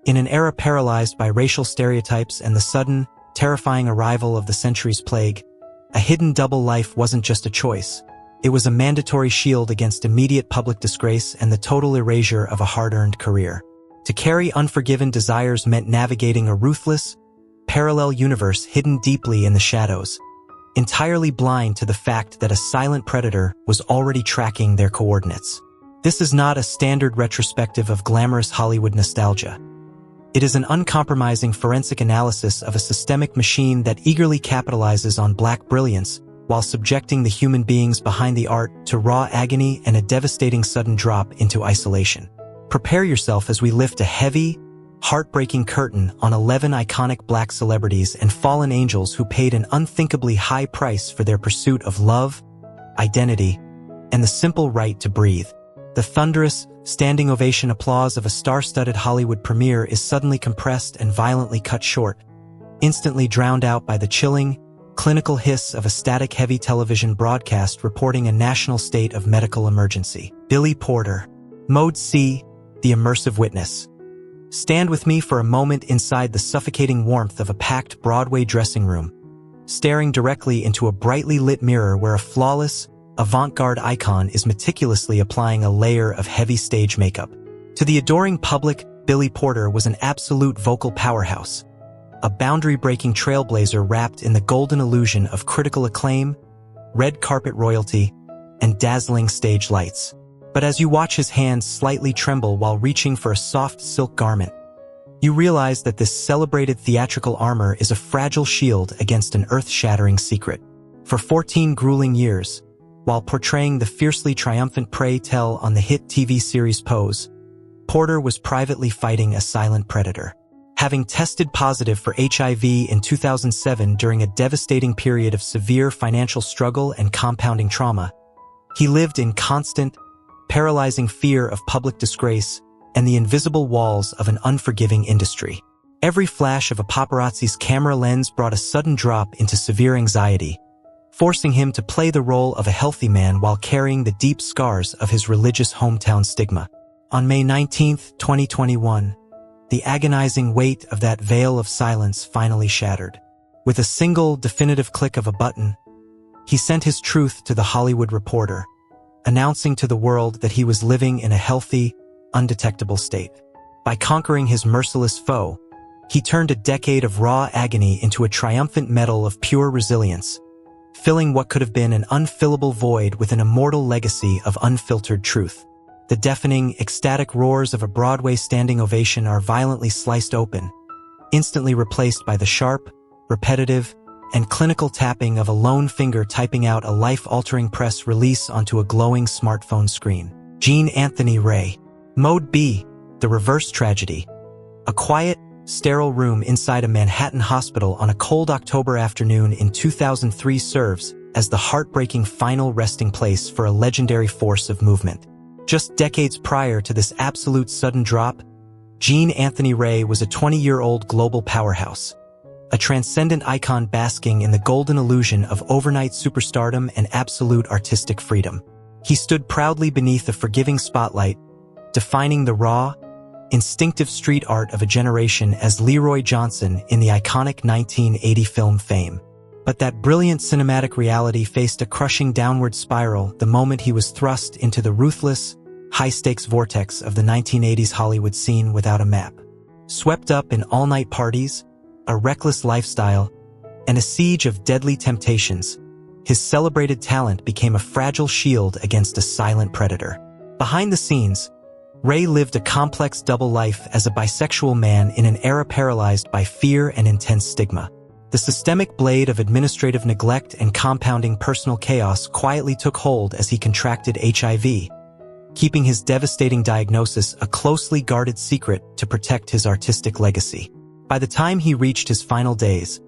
In an era paralyzed by racial stereotypes and the sudden, terrifying arrival of the century's plague, a hidden double life wasn't just a choice. It was a mandatory shield against immediate public disgrace and the total erasure of a hard-earned career. To carry unforgiven desires meant navigating a ruthless, parallel universe hidden deeply in the shadows, entirely blind to the fact that a silent predator was already tracking their coordinates. This is not a standard retrospective of glamorous Hollywood nostalgia. It is an uncompromising forensic analysis of a systemic machine that eagerly capitalizes on black brilliance while subjecting the human beings behind the art to raw agony and a devastating sudden drop into isolation. Prepare yourself as we lift a heavy, heartbreaking curtain on 11 iconic black celebrities and fallen angels who paid an unthinkably high price for their pursuit of love, identity, and the simple right to breathe. The thunderous, standing ovation applause of a star-studded Hollywood premiere is suddenly compressed and violently cut short, instantly drowned out by the chilling, clinical hiss of a static-heavy television broadcast reporting a national state of medical emergency. Billy Porter. Mode C, the immersive witness. Stand with me for a moment inside the suffocating warmth of a packed Broadway dressing room, staring directly into a brightly lit mirror where a flawless, avant-garde icon is meticulously applying a layer of heavy stage makeup. To the adoring public, Billy Porter was an absolute vocal powerhouse, a boundary-breaking trailblazer wrapped in the golden illusion of critical acclaim, red carpet royalty, and dazzling stage lights. But as you watch his hands slightly tremble while reaching for a soft silk garment, you realize that this celebrated theatrical armor is a fragile shield against an earth-shattering secret. For 14 grueling years, while portraying the fiercely triumphant prey tell on the hit TV series Pose, Porter was privately fighting a silent predator. Having tested positive for HIV in 2007 during a devastating period of severe financial struggle and compounding trauma, he lived in constant, paralyzing fear of public disgrace and the invisible walls of an unforgiving industry. Every flash of a paparazzi's camera lens brought a sudden drop into severe anxiety, forcing him to play the role of a healthy man while carrying the deep scars of his religious hometown stigma. On May 19, 2021, the agonizing weight of that veil of silence finally shattered. With a single, definitive click of a button, he sent his truth to the Hollywood Reporter, announcing to the world that he was living in a healthy, undetectable state. By conquering his merciless foe, he turned a decade of raw agony into a triumphant medal of pure resilience, filling what could have been an unfillable void with an immortal legacy of unfiltered truth. The deafening, ecstatic roars of a Broadway standing ovation are violently sliced open, instantly replaced by the sharp, repetitive, and clinical tapping of a lone finger typing out a life-altering press release onto a glowing smartphone screen. Jean Anthony Ray. Mode B, the reverse tragedy. A quiet, sterile room inside a Manhattan hospital on a cold October afternoon in 2003 serves as the heartbreaking final resting place for a legendary force of movement. Just decades prior to this absolute sudden drop, Jean Anthony Ray was a 20-year-old global powerhouse, a transcendent icon basking in the golden illusion of overnight superstardom and absolute artistic freedom. He stood proudly beneath a forgiving spotlight, defining the raw, instinctive street art of a generation as Leroy Johnson in the iconic 1980 film Fame. But that brilliant cinematic reality faced a crushing downward spiral the moment he was thrust into the ruthless, high-stakes vortex of the 1980s Hollywood scene without a map. Swept up in all-night parties, a reckless lifestyle, and a siege of deadly temptations, his celebrated talent became a fragile shield against a silent predator. Behind the scenes, Ray lived a complex double life as a bisexual man in an era paralyzed by fear and intense stigma. The systemic blade of administrative neglect and compounding personal chaos quietly took hold as he contracted HIV, keeping his devastating diagnosis a closely guarded secret to protect his artistic legacy. By the time he reached his final days,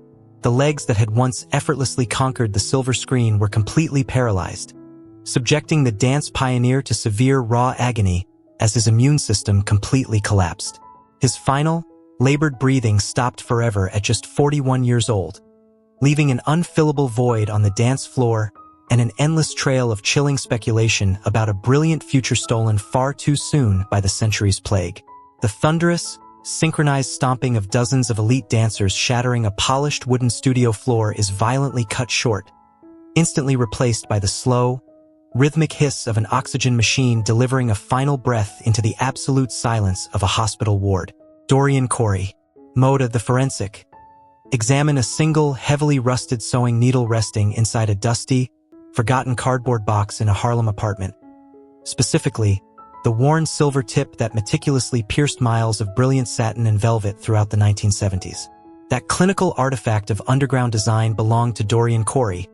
the legs that had once effortlessly conquered the silver screen were completely paralyzed, subjecting the dance pioneer to severe raw agony as his immune system completely collapsed. His final, labored breathing stopped forever at just 41 years old, leaving an unfillable void on the dance floor and an endless trail of chilling speculation about a brilliant future stolen far too soon by the century's plague. The thunderous, synchronized stomping of dozens of elite dancers shattering a polished wooden studio floor is violently cut short, instantly replaced by the slow, rhythmic hiss of an oxygen machine delivering a final breath into the absolute silence of a hospital ward. Dorian Corey. Mode of the forensic. Examine a single, heavily rusted sewing needle resting inside a dusty, forgotten cardboard box in a Harlem apartment. Specifically, the worn silver tip that meticulously pierced miles of brilliant satin and velvet throughout the 1970s. That clinical artifact of underground design belonged to Dorian Corey,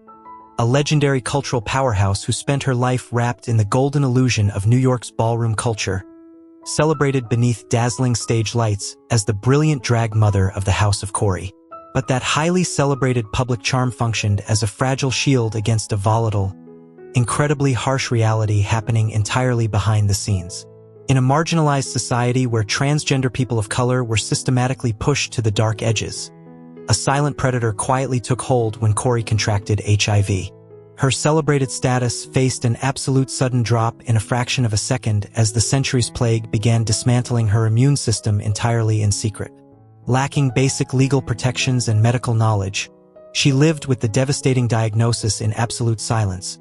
a legendary cultural powerhouse who spent her life wrapped in the golden illusion of New York's ballroom culture, celebrated beneath dazzling stage lights as the brilliant drag mother of the House of Corey. But that highly celebrated public charm functioned as a fragile shield against a volatile, incredibly harsh reality happening entirely behind the scenes. In a marginalized society where transgender people of color were systematically pushed to the dark edges, a silent predator quietly took hold when Corey contracted HIV. Her celebrated status faced an absolute sudden drop in a fraction of a second as the century's plague began dismantling her immune system entirely in secret. Lacking basic legal protections and medical knowledge, she lived with the devastating diagnosis in absolute silence,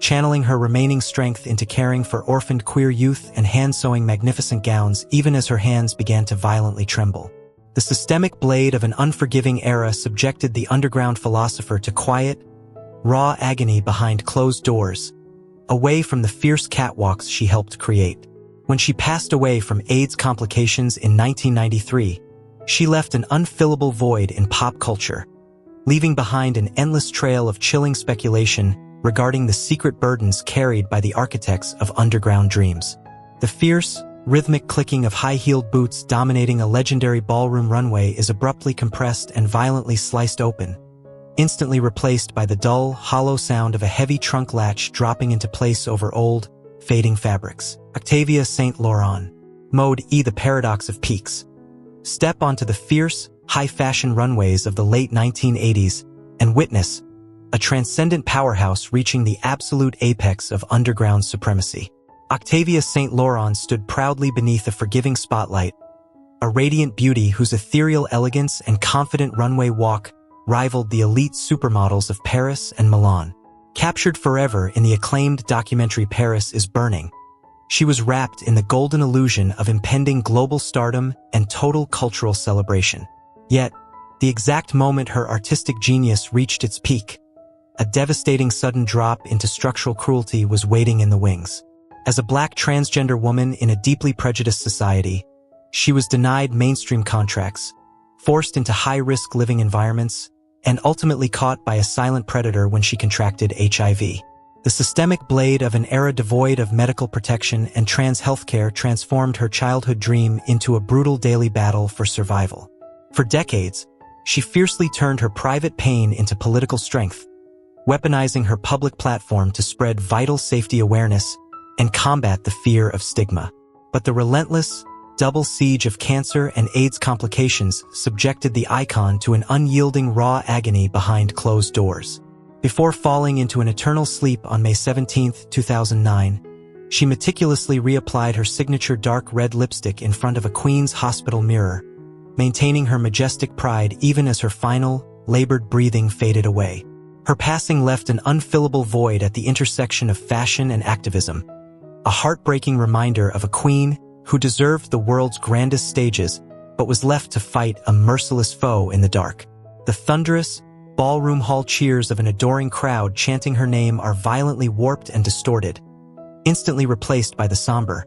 channeling her remaining strength into caring for orphaned queer youth and hand-sewing magnificent gowns even as her hands began to violently tremble. The systemic blade of an unforgiving era subjected the underground philosopher to quiet, raw agony behind closed doors, away from the fierce catwalks she helped create. When she passed away from AIDS complications in 1993, she left an unfillable void in pop culture, leaving behind an endless trail of chilling speculation regarding the secret burdens carried by the architects of underground dreams. The fierce, rhythmic clicking of high-heeled boots dominating a legendary ballroom runway is abruptly compressed and violently sliced open, instantly replaced by the dull, hollow sound of a heavy trunk latch dropping into place over old, fading fabrics. Octavia St. Laurent. Mode E. The paradox of peaks. Step onto the fierce, high-fashion runways of the late 1980s and witness a transcendent powerhouse reaching the absolute apex of underground supremacy. Octavia St. Laurent stood proudly beneath a forgiving spotlight, a radiant beauty whose ethereal elegance and confident runway walk rivaled the elite supermodels of Paris and Milan. Captured forever in the acclaimed documentary Paris is Burning, she was wrapped in the golden illusion of impending global stardom and total cultural celebration. Yet, the exact moment her artistic genius reached its peak, a devastating sudden drop into structural cruelty was waiting in the wings. As a Black transgender woman in a deeply prejudiced society, she was denied mainstream contracts, forced into high-risk living environments, and ultimately caught by a silent predator when she contracted HIV. The systemic blade of an era devoid of medical protection and trans healthcare transformed her childhood dream into a brutal daily battle for survival. For decades, she fiercely turned her private pain into political strength, weaponizing her public platform to spread vital safety awareness and combat the fear of stigma. But the relentless, double siege of cancer and AIDS complications subjected the icon to an unyielding raw agony behind closed doors. Before falling into an eternal sleep on May 17, 2009, she meticulously reapplied her signature dark red lipstick in front of a Queen's hospital mirror, maintaining her majestic pride even as her final, labored breathing faded away. Her passing left an unfillable void at the intersection of fashion and activism, a heartbreaking reminder of a queen who deserved the world's grandest stages but was left to fight a merciless foe in the dark. The thunderous, ballroom hall cheers of an adoring crowd chanting her name are violently warped and distorted, instantly replaced by the somber,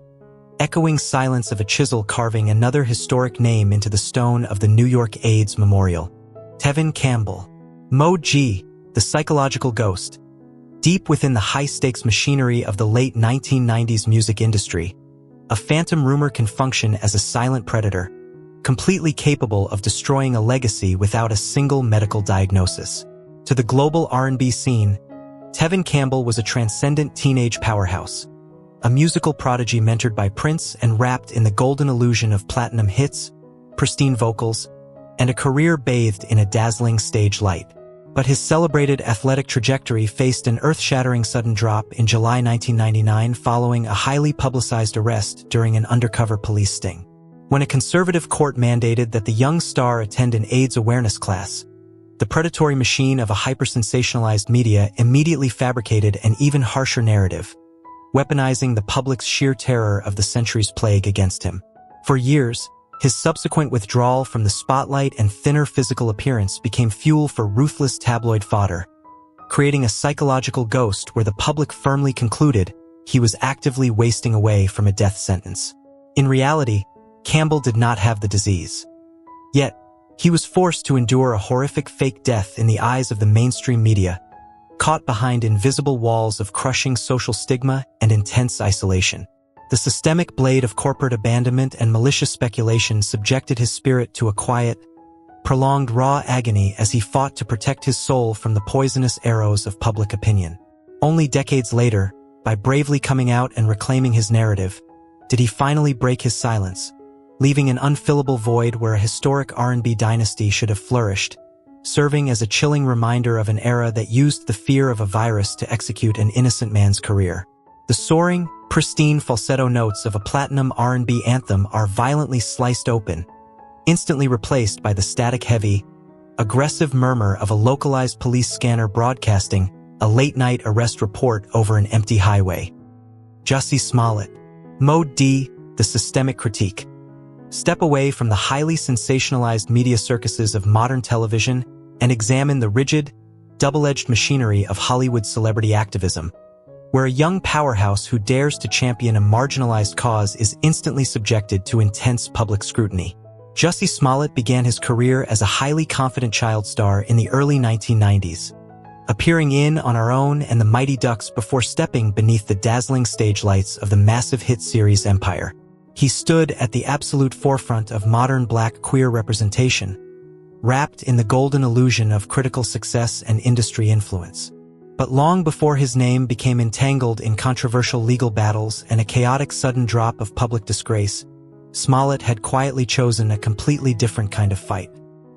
echoing silence of a chisel carving another historic name into the stone of the New York AIDS Memorial. Tevin Campbell. Mode G. The psychological ghost. Deep within the high-stakes machinery of the late 1990s music industry, a phantom rumor can function as a silent predator, completely capable of destroying a legacy without a single medical diagnosis. To the global R&B scene, Tevin Campbell was a transcendent teenage powerhouse, a musical prodigy mentored by Prince and wrapped in the golden illusion of platinum hits, pristine vocals, and a career bathed in a dazzling stage light. But his celebrated athletic trajectory faced an earth-shattering sudden drop in July 1999 following a highly publicized arrest during an undercover police sting. When a conservative court mandated that the young star attend an AIDS awareness class, the predatory machine of a hyper-sensationalized media immediately fabricated an even harsher narrative, weaponizing the public's sheer terror of the century's plague against him. For years, his subsequent withdrawal from the spotlight and thinner physical appearance became fuel for ruthless tabloid fodder, creating a psychological ghost where the public firmly concluded he was actively wasting away from a death sentence. In reality, Campbell did not have the disease. Yet, he was forced to endure a horrific fake death in the eyes of the mainstream media, caught behind invisible walls of crushing social stigma and intense isolation. The systemic blade of corporate abandonment and malicious speculation subjected his spirit to a quiet, prolonged raw agony as he fought to protect his soul from the poisonous arrows of public opinion. Only decades later, by bravely coming out and reclaiming his narrative, did he finally break his silence, leaving an unfillable void where a historic R&B dynasty should have flourished, serving as a chilling reminder of an era that used the fear of a virus to execute an innocent man's career. The soaring, pristine falsetto notes of a platinum R&B anthem are violently sliced open, instantly replaced by the static-heavy, aggressive murmur of a localized police scanner broadcasting a late-night arrest report over an empty highway. Jussie Smollett. Mode D, the systemic critique. Step away from the highly sensationalized media circuses of modern television and examine the rigid, double-edged machinery of Hollywood celebrity activism, where a young powerhouse who dares to champion a marginalized cause is instantly subjected to intense public scrutiny. Jussie Smollett began his career as a highly confident child star in the early 1990s, appearing in On Our Own and The Mighty Ducks before stepping beneath the dazzling stage lights of the massive hit series Empire. He stood at the absolute forefront of modern black queer representation, wrapped in the golden illusion of critical success and industry influence. But long before his name became entangled in controversial legal battles and a chaotic sudden drop of public disgrace, Smlett had quietly chosen a completely different kind of fight.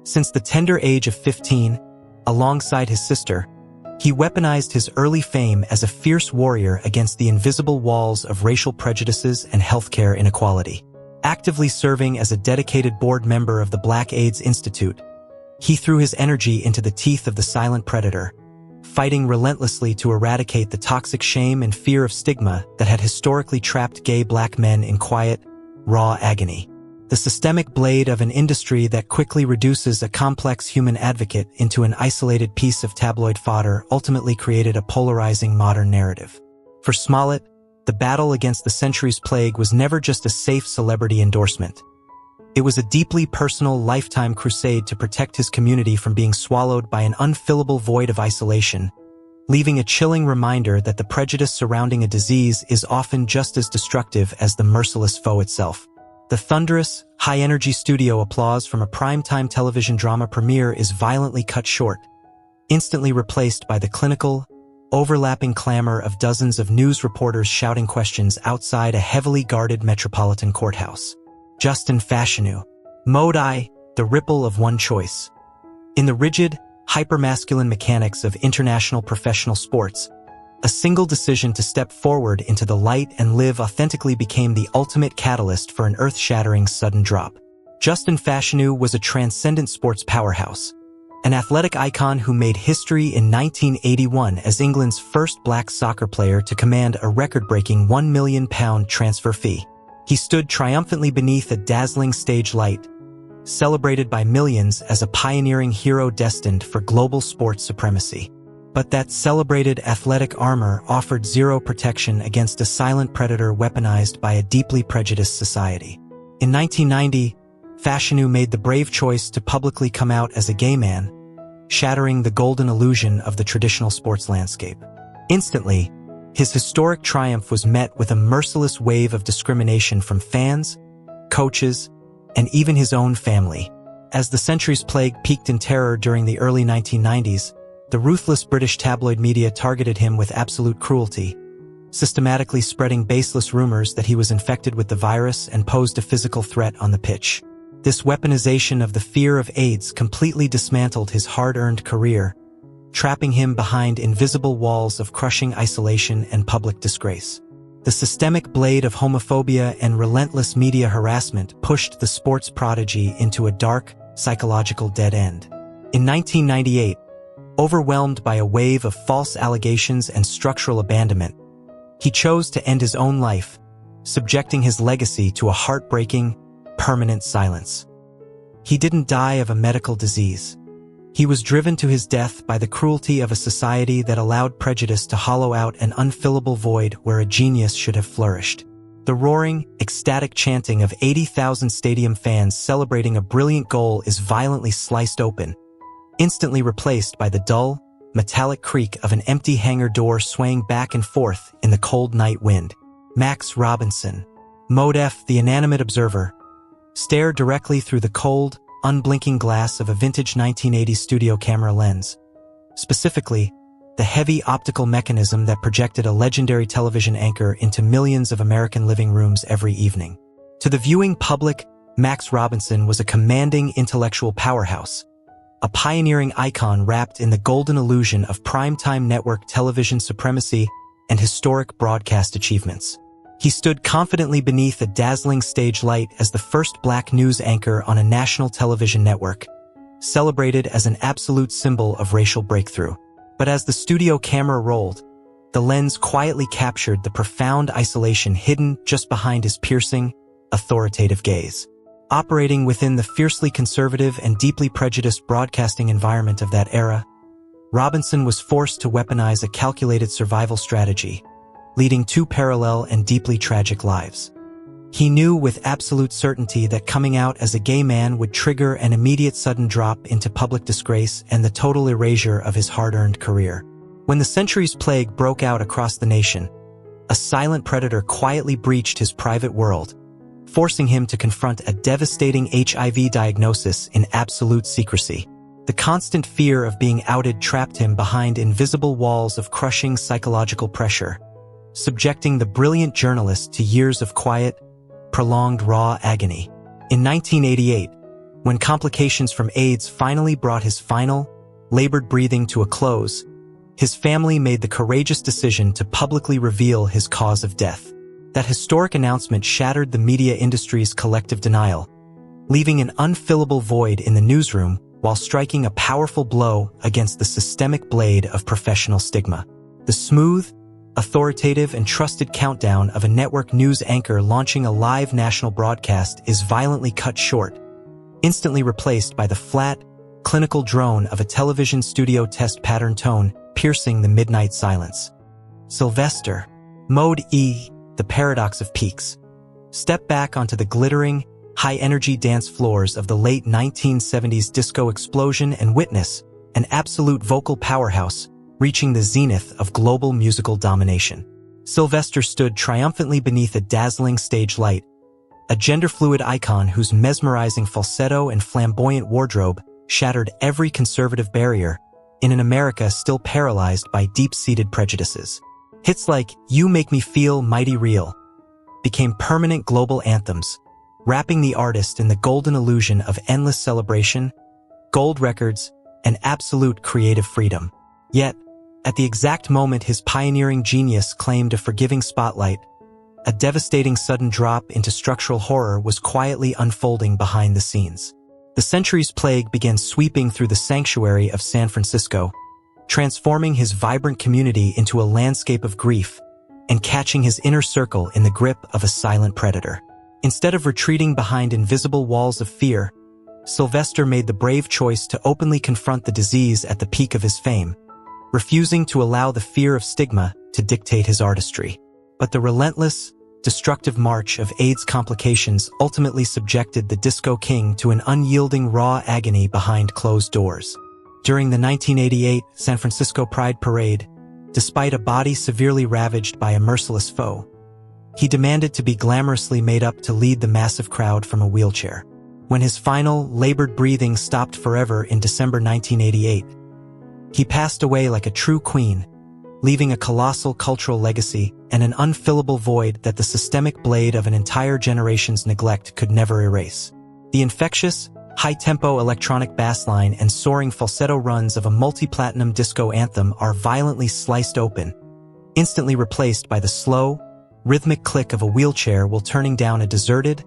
Since the tender age of 15, alongside his sister, he weaponized his early fame as a fierce warrior against the invisible walls of racial prejudices and healthcare inequality. Actively serving as a dedicated board member of the Black AIDS Institute, he threw his energy into the teeth of the silent predator, fighting relentlessly to eradicate the toxic shame and fear of stigma that had historically trapped gay black men in quiet, raw agony. The systemic blade of an industry that quickly reduces a complex human advocate into an isolated piece of tabloid fodder ultimately created a polarizing modern narrative. For Smollett, the battle against the century's plague was never just a safe celebrity endorsement. It was a deeply personal, lifetime crusade to protect his community from being swallowed by an unfillable void of isolation, leaving a chilling reminder that the prejudice surrounding a disease is often just as destructive as the merciless foe itself. The thunderous, high-energy studio applause from a primetime television drama premiere is violently cut short, instantly replaced by the clinical, overlapping clamor of dozens of news reporters shouting questions outside a heavily guarded metropolitan courthouse. Justin Fashanu. Mode I, the ripple of one choice. In the rigid, hypermasculine mechanics of international professional sports, a single decision to step forward into the light and live authentically became the ultimate catalyst for an earth-shattering sudden drop. Justin Fashanu was a transcendent sports powerhouse, an athletic icon who made history in 1981 as England's first black soccer player to command a record-breaking £1 million transfer fee. He stood triumphantly beneath a dazzling stage light, celebrated by millions as a pioneering hero destined for global sports supremacy. But that celebrated athletic armor offered zero protection against a silent predator weaponized by a deeply prejudiced society. In 1990, Fashanu made the brave choice to publicly come out as a gay man, shattering the golden illusion of the traditional sports landscape. Instantly, his historic triumph was met with a merciless wave of discrimination from fans, coaches, and even his own family. As the century's plague peaked in terror during the early 1990s, the ruthless British tabloid media targeted him with absolute cruelty, systematically spreading baseless rumors that he was infected with the virus and posed a physical threat on the pitch. This weaponization of the fear of AIDS completely dismantled his hard-earned career, trapping him behind invisible walls of crushing isolation and public disgrace. The systemic blade of homophobia and relentless media harassment pushed the sports prodigy into a dark, psychological dead end. In 1998, overwhelmed by a wave of false allegations and structural abandonment, he chose to end his own life, subjecting his legacy to a heartbreaking, permanent silence. He didn't die of a medical disease. He was driven to his death by the cruelty of a society that allowed prejudice to hollow out an unfillable void where a genius should have flourished. The roaring, ecstatic chanting of 80,000 stadium fans celebrating a brilliant goal is violently sliced open, instantly replaced by the dull, metallic creak of an empty hangar door swaying back and forth in the cold night wind. Max Robinson, Mode F, the inanimate observer, stared directly through the cold, unblinking glass of a vintage 1980s studio camera lens. Specifically, the heavy optical mechanism that projected a legendary television anchor into millions of American living rooms every evening. To the viewing public, Max Robinson was a commanding intellectual powerhouse, a pioneering icon wrapped in the golden illusion of primetime network television supremacy and historic broadcast achievements. He stood confidently beneath a dazzling stage light as the first black news anchor on a national television network, celebrated as an absolute symbol of racial breakthrough. But as the studio camera rolled, the lens quietly captured the profound isolation hidden just behind his piercing, authoritative gaze. Operating within the fiercely conservative and deeply prejudiced broadcasting environment of that era, Robinson was forced to weaponize a calculated survival strategy, leading two parallel and deeply tragic lives. He knew with absolute certainty that coming out as a gay man would trigger an immediate sudden drop into public disgrace and the total erasure of his hard-earned career. When the century's plague broke out across the nation, a silent predator quietly breached his private world, forcing him to confront a devastating HIV diagnosis in absolute secrecy. The constant fear of being outed trapped him behind invisible walls of crushing psychological pressure, subjecting the brilliant journalist to years of quiet, prolonged raw agony. In 1988, when complications from AIDS finally brought his final, labored breathing to a close, his family made the courageous decision to publicly reveal his cause of death. That historic announcement shattered the media industry's collective denial, leaving an unfillable void in the newsroom while striking a powerful blow against the systemic blade of professional stigma. The smooth, authoritative and trusted countdown of a network news anchor launching a live national broadcast is violently cut short, instantly replaced by the flat, clinical drone of a television studio test pattern tone piercing the midnight silence. Sylvester, Mode E, the paradox of peaks. Step back onto the glittering, high-energy dance floors of the late 1970s disco explosion and witness an absolute vocal powerhouse reaching the zenith of global musical domination. Sylvester stood triumphantly beneath a dazzling stage light, a gender-fluid icon whose mesmerizing falsetto and flamboyant wardrobe shattered every conservative barrier in an America still paralyzed by deep-seated prejudices. Hits like "You Make Me Feel Mighty Real" became permanent global anthems, wrapping the artist in the golden illusion of endless celebration, gold records, and absolute creative freedom. Yet, at the exact moment his pioneering genius claimed a forgiving spotlight, a devastating sudden drop into structural horror was quietly unfolding behind the scenes. The century's plague began sweeping through the sanctuary of San Francisco, transforming his vibrant community into a landscape of grief and catching his inner circle in the grip of a silent predator. Instead of retreating behind invisible walls of fear, Sylvester made the brave choice to openly confront the disease at the peak of his fame, refusing to allow the fear of stigma to dictate his artistry. But the relentless, destructive march of AIDS complications ultimately subjected the disco king to an unyielding raw agony behind closed doors. During the 1988 San Francisco Pride Parade, despite a body severely ravaged by a merciless foe, he demanded to be glamorously made up to lead the massive crowd from a wheelchair. When his final, labored breathing stopped forever in December 1988, he passed away like a true queen, leaving a colossal cultural legacy and an unfillable void that the systemic blade of an entire generation's neglect could never erase. The infectious, high-tempo electronic bass line and soaring falsetto runs of a multi-platinum disco anthem are violently sliced open, instantly replaced by the slow, rhythmic click of a wheelchair while turning down a deserted,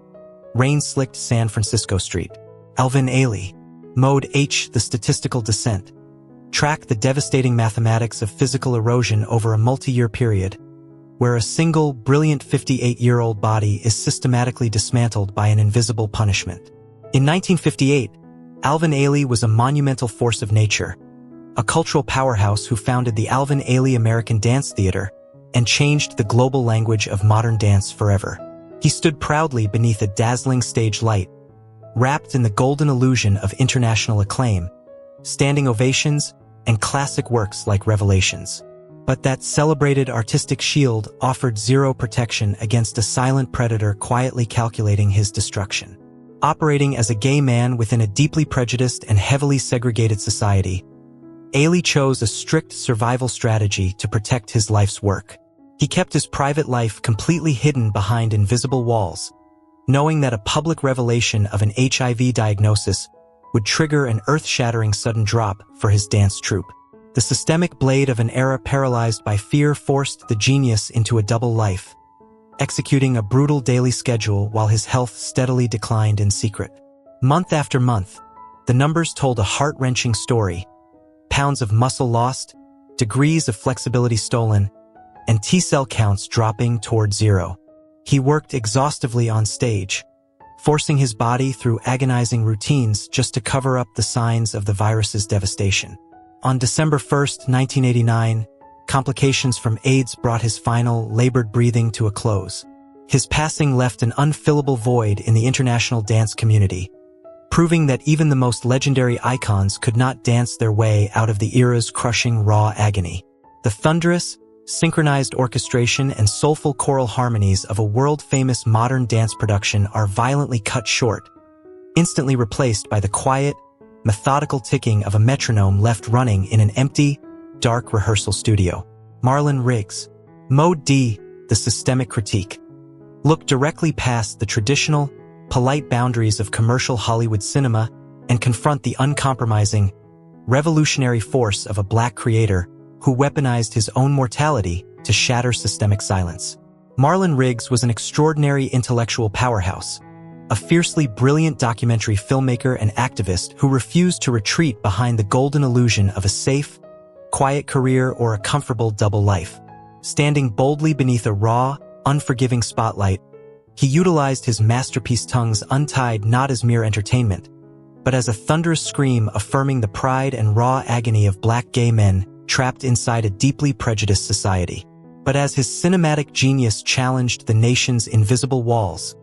rain-slicked San Francisco street. Alvin Ailey. Mode H, the statistical descent. Track the devastating mathematics of physical erosion over a multi-year period, where a single, brilliant 58-year-old body is systematically dismantled by an invisible punishment. In 1958, Alvin Ailey was a monumental force of nature, a cultural powerhouse who founded the Alvin Ailey American Dance Theater and changed the global language of modern dance forever. He stood proudly beneath a dazzling stage light, wrapped in the golden illusion of international acclaim, standing ovations, and classic works like Revelations. But that celebrated artistic shield offered zero protection against a silent predator quietly calculating his destruction. Operating as a gay man within a deeply prejudiced and heavily segregated society, Ailey chose a strict survival strategy to protect his life's work. He kept his private life completely hidden behind invisible walls, knowing that a public revelation of an HIV diagnosis would trigger an earth-shattering sudden drop for his dance troupe. The systemic blade of an era paralyzed by fear forced the genius into a double life, executing a brutal daily schedule while his health steadily declined in secret. Month after month, the numbers told a heart-wrenching story: pounds of muscle lost, degrees of flexibility stolen, and T-cell counts dropping toward zero. He worked exhaustively on stage, forcing his body through agonizing routines just to cover up the signs of the virus's devastation. On December 1st, 1989, complications from AIDS brought his final, labored breathing to a close. His passing left an unfillable void in the international dance community, proving that even the most legendary icons could not dance their way out of the era's crushing raw agony. The thunderous, synchronized orchestration and soulful choral harmonies of a world-famous modern dance production are violently cut short, instantly replaced by the quiet, methodical ticking of a metronome left running in an empty, dark rehearsal studio. Marlon Riggs. Mode D, the systemic critique. Look directly past the traditional, polite boundaries of commercial Hollywood cinema and confront the uncompromising, revolutionary force of a black creator who weaponized his own mortality to shatter systemic silence. Marlon Riggs was an extraordinary intellectual powerhouse, a fiercely brilliant documentary filmmaker and activist who refused to retreat behind the golden illusion of a safe, quiet career or a comfortable double life. Standing boldly beneath a raw, unforgiving spotlight, he utilized his masterpiece Tongues Untied not as mere entertainment, but as a thunderous scream affirming the pride and raw agony of black gay men trapped inside a deeply prejudiced society. But as his cinematic genius challenged the nation's invisible walls,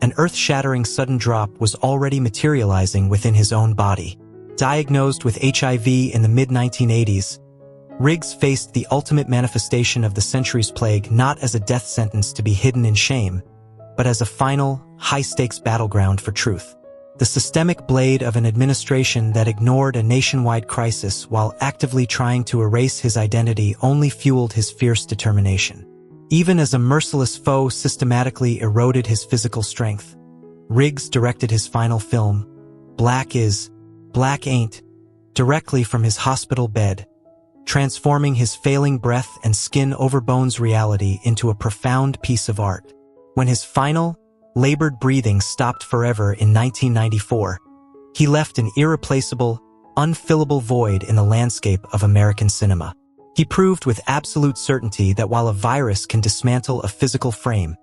an earth-shattering sudden drop was already materializing within his own body. Diagnosed with HIV in the mid-1980s, Riggs faced the ultimate manifestation of the century's plague not as a death sentence to be hidden in shame, but as a final, high-stakes battleground for truth. The systemic blade of an administration that ignored a nationwide crisis while actively trying to erase his identity only fueled his fierce determination. Even as a merciless foe systematically eroded his physical strength, Riggs directed his final film, Black Is, Black Ain't, directly from his hospital bed, transforming his failing breath and skin-over-bones reality into a profound piece of art. When his final, labored breathing stopped forever in 1994, he left an irreplaceable, unfillable void in the landscape of American cinema. He proved with absolute certainty that while a virus can dismantle a physical frame,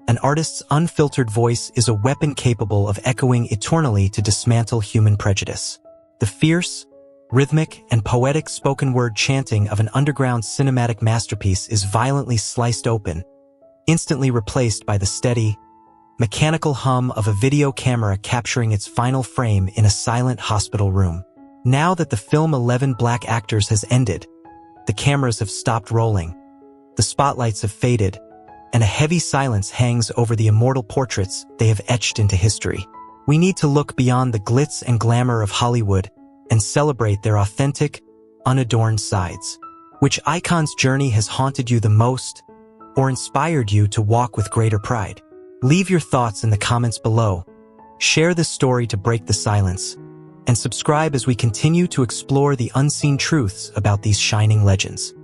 an artist's unfiltered voice is a weapon capable of echoing eternally to dismantle human prejudice. The fierce, rhythmic, and poetic spoken-word chanting of an underground cinematic masterpiece is violently sliced open, instantly replaced by the steady, mechanical hum of a video camera capturing its final frame in a silent hospital room. Now that the film 11 Black Actors has ended, the cameras have stopped rolling, the spotlights have faded, and a heavy silence hangs over the immortal portraits they have etched into history. We need to look beyond the glitz and glamour of Hollywood and celebrate their authentic, unadorned sides. Which icon's journey has haunted you the most or inspired you to walk with greater pride? Leave your thoughts in the comments below, share this story to break the silence, and subscribe as we continue to explore the unseen truths about these shining legends.